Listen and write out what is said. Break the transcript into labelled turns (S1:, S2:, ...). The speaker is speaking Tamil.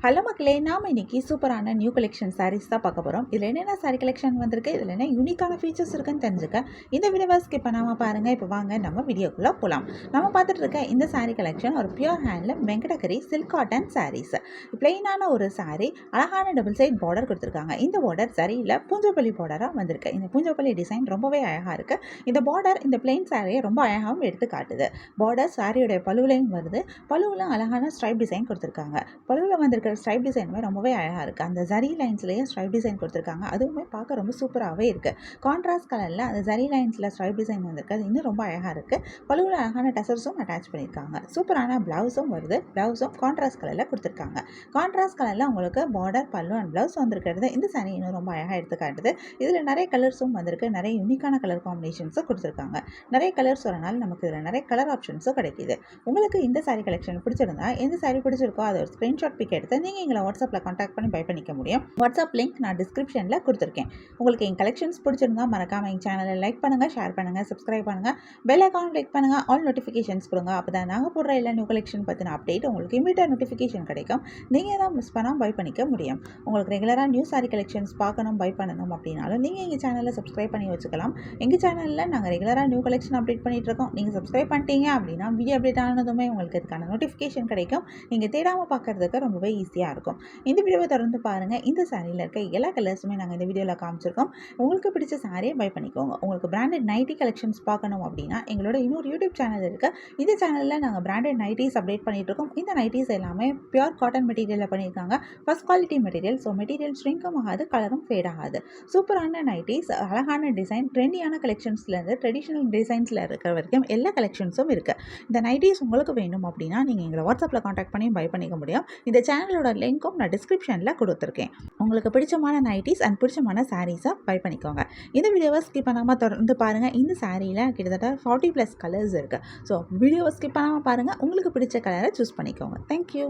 S1: ஹலோ மக்களே, நாம் இன்னைக்கு சூப்பரான நியூ கலெக்ஷன் சாரீஸ் தான் பார்க்க போகிறோம். இதில் என்னென்ன சாரீ கலெக்ஷன் வந்திருக்கு, இதில் என்ன யூனிக்கான ஃபீச்சர்ஸ் இருக்குன்னு தெரிஞ்சுக்க இந்த வீடியோவை ஸ்கிப் பண்ணாமல் பாருங்கள். இப்போ வாங்க நம்ம வீடியோக்குள்ளே போகலாம். நம்ம பார்த்துட்டு இருக்க இந்த சாரீ கலெக்ஷன் ஒரு pure handle Venkatagiri silk cotton saris. பிளெயினான ஒரு சாரீ, அழகான டபுள் சைட் பார்டர் கொடுத்துருக்காங்க. இந்த பார்டர் சரியில் பூஞ்சப்பள்ளி பார்டராக வந்திருக்கு. இந்த பூஞ்சப்பள்ளி டிசைன் ரொம்பவே அழகாக இருக்குது. இந்த பார்டர் இந்த பிளெயின் சாரியை ரொம்ப அழகாகவும் எடுத்து காட்டுது. பார்டர் சாரியோடைய பழுவிலையும் வருது. பழுவில் அழகான ஸ்ட்ரைப் டிசைன் கொடுத்துருக்காங்க. பழுவில் வந்திருக்க ஸ்ட்ரைப் டிசைனுமே ரொம்பவே அழகாக இருக்குது. அந்த ஜரி லைன்ஸ்லேயே ஸ்ட்ரைப் டிசைன் கொடுத்துருக்காங்க. அதுவுமே பார்க்க ரொம்ப சூப்பராகவே இருக்குது. கான்ட்ராஸ்ட் கலரில் அந்த ஜரி லைன்ஸில் ஸ்ட்ரைப் டிசைன் வந்திருக்கு. அது இன்னும் ரொம்ப அழகாக இருக்குது. பழுவில் அழகான டசர்ஸும் அட்டாச் பண்ணியிருக்காங்க. சூப்பரான ப்ளவுஸும் வருது. ப்ளவுஸும் கான்ட்ராஸ்ட் கலரில் கொடுத்துருக்காங்க. கான்ட்ராஸ்ட் கலரில் உங்களுக்கு பார்டர், பல்லு அண்ட் ப்ளவுஸ் வந்திருக்கிறது இந்த சாரி இன்னும் ரொம்ப அழகாக எடுத்து காட்டுது. இதில் நிறைய கலர்ஸும் வந்திருக்கு. நிறைய யூனிக்கான கலர் காம்பினேஷன்ஸும் கொடுத்துருக்காங்க. நிறைய கலர்ஸ் வரனால நமக்கு இதில் நிறைய கலர் ஆப்ஷன்ஸும் கிடைக்கிது. உங்களுக்கு இந்த சாரி கலெக்ஷன் பிடிச்சிருந்தா, எந்த சாரி பிடிச்சிருக்கோ அதை ஒரு ஸ்க்ரீன்ஷாட் பிக் எடுத்து நீங்கள் எங்களை வாட்ஸ்அப்பில் கான்டாக்ட் பண்ணி பை பண்ணிக்க முடியும். வாட்ஸ்அப் லிங்க் நான் டிஸ்கிரிப்ஷனில் கொடுத்துருக்கேன். உங்களுக்கு என் கலெக்ஷன்ஸ் பிடிச்சிருந்தா மறக்காமல் எங்கள் சேனலை லைக் பண்ணுங்கள், ஷேர் பண்ணுங்கள், சப்ஸ்கிரைப் பண்ணுங்கள், பெல் ஐக்கான் கிளிக் பண்ணுங்கள், ஆல் நோட்டிஃபிகேஷன்ஸ் கொடுங்க. அப்போ தான் நாங்கள் போடுற எல்லா நியூ கலெக்ஷன் பற்றின அப்டேட் உங்களுக்கு இமீடியட் நோட்டிஃபிகேஷன் கிடைக்கும். நீங்கள் தான் மிஸ் பண்ணாமல் பை பண்ணிக்க முடியும். உங்களுக்கு ரெகுலராக நியூ சாரி கலெக்ஷன்ஸ் பார்க்கணும், பை பண்ணணும் அப்படின்னாலும் நீங்கள் எங்கள் சேனலில் சப்ஸ்கிரைப் பண்ணி வச்சுக்கலாம். எங்கள் சேனலில் நாங்கள் ரெகுலராக நியூ கலெக்ஷன் அப்டேட் பண்ணிகிட்டு இருக்கோம். நீங்கள் சப்ஸ்கிரைப் பண்ணிட்டீங்க அப்படின்னா வீடியோ அப்டேட் ஆனதுமே உங்களுக்கு இதுக்கான நோட்டிஃபிகேஷன் கிடைக்கும். நீங்கள் தேடாமல் பார்க்குறதுக்கு ரொம்பவே ஈஸியாக இருக்கும். இந்த வீடியோவை தொடர்ந்து பாருங்கள். இந்த சாரியில் இருக்க எல்லா கலர்ஸுமே நாங்கள் இந்த வீடியோவில் காமிச்சிருக்கோம். உங்களுக்கு பிடிச்ச சாரியை பை பண்ணிக்கோங்க. உங்களுக்கு பிராண்டட் நைட்டி கலெக்ஷன்ஸ் பார்க்கணும் அப்படின்னா எங்களோட இன்னொரு யூடியூப் சேனல் இருக்குது. இந்த சேனலில் நாங்கள் பிராண்டட் நைட்டிஸ் அப்டேட் பண்ணிகிட்டு இருக்கோம். இந்த நைட்டிஸ் எல்லாமே பியூர் காட்டன் மெட்டீரியலில் பண்ணியிருக்காங்க. First quality material. So material ஷ்ரிங்கும் ஆகாது, கலரும் ஃபேட் ஆகாது. சூப்பரான நைட்டிஸ், அழகான டிசைன், ட்ரெண்டியான கலெக்ஷன்ஸ்லேருந்து ட்ரெடிஷ்னல் டிசைன்ஸில் இருக்கிற வரைக்கும் எல்லா கலெக்ஷன்ஸும் இருக்குது. இந்த நைட்டிஸ் உங்களுக்கு வேணும் அப்படின்னா நீங்கள் எங்களை வாட்ஸ்அப்பில் கான்டாக்ட் பண்ணி பை பண்ணிக்க முடியும். இந்த சேனலோட லிங்க்கும் நான் டிஸ்கிரிப்ஷனில் கொடுத்துருக்கேன். உங்களுக்கு பிடிச்சமான நைட்டிஸ் அண்ட் பிடிச்சமான சாரீஸை பை பண்ணிக்கோங்க. இந்த வீடியோவை ஸ்கிப் பண்ணாமல் தொடர்ந்து பாருங்கள். இந்த சாரியில் கிட்டத்தட்ட 40+ கலர்ஸ் இருக்குது. ஸோ வீடியோவை ஸ்கிப் பண்ணாமல் பாருங்கள். உங்களுக்கு பிடிச்ச கலரை சூஸ் பண்ணிக்கோங்க. தேங்க்யூ.